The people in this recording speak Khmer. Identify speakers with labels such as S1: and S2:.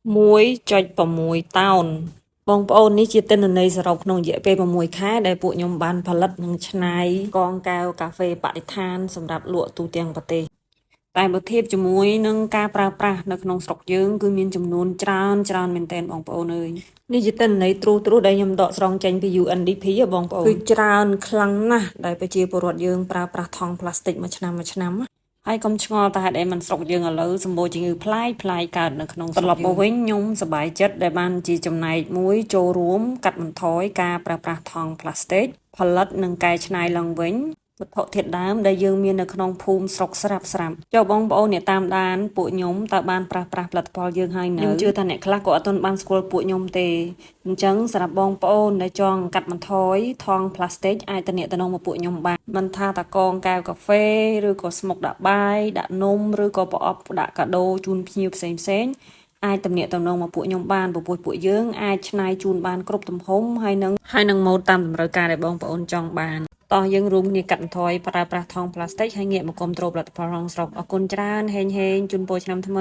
S1: 1.6 តោនបងប្អូននេះជាទិន្នន័យសរុបក្នុងរយៈពេល6ខែដែលពួកខ្ញុំបានផលិតនិងច្នៃកងកែវកាហ្វេបរិស្ថានសម្រាប់លក់ទូទាំងប្រទេសតែបើធៀបជាមួយនឹងការប្រើប្រាស់នៅក្នុងស្រុកយើងគឺមានចំនួនច្រើនមែនទែនបងប្អូនអើយនេះជាទិន្នន័យទ្រុសដែលខ្ញុំដកស្រង់ចេញពី UNDP ហ៎បងប្អូនគឺច្រើនខ្លាំងណាស់ដែលប្រជាពលរដ្ឋយើងប្រើប្រាស់ថង់ប្លាស្ទិកមួយឆ្នាំហើយកុំឆ្ងល់តែហេតុអីមិនស្រុកយើងឥឡូវសម្បូរជំងឺផ្លាយកើតនៅក្នុងត្រឡប់មកវិញខ្ញុំសប្បាយចិត្តដែលបានជាចំណែកមួយចូលរួមកាត់បន្ថយការប្រើប្រាស់ថង់ប្លាស្ទិកផលិតនិងកែច្នៃឡើងវិញវត្ថុធាតុដើមដែលយើងមាននៅក្នុងភូមិស្រុកស្រាប់ចុះបងប្អូនអ្នកតាមដានពួកខ្ញុំតើបានប្រើប្រាស់ផលិតផលយើងហើយនៅខ្ញុំជឿថាអ្នកខ្លះក៏អត់ទាន់បានស្គាល់ពួកខ្ញុំទេអញ្ចឹងសម្រាប់បងប្អូនដែលចង់កាត់បន្ថយថង់ប្លាស្ទិកអាចទំនាក់ទំនងមកពួកខ្ញុំបានមិនថាតកងកែវកាហ្វេឬក៏ស្មុកដាក់បាយដាក់នំឬក៏ប្រអប់ដាក់កាដូជូនភ្ញៀវផ្សេងអាចទំនាក់ទំនងមកពួកខ្ញុំបានព្រោះពួកយើងអាចច្នៃជូនបានគ្រប់ទំហំហើយនឹងម៉ូដតាមតម្រូវការដែលបងប្អូនចង់បានតោះយើងរួមគ្នាកាត់បន្ថយប្រើប្រាស់ថង់ប្លាស្ទិកហើយងាកមកគាំទ្រផលិតផលក្នុងស្រុកអរគុណច្រើនហេងជូនពរឆ្នាំថ្មី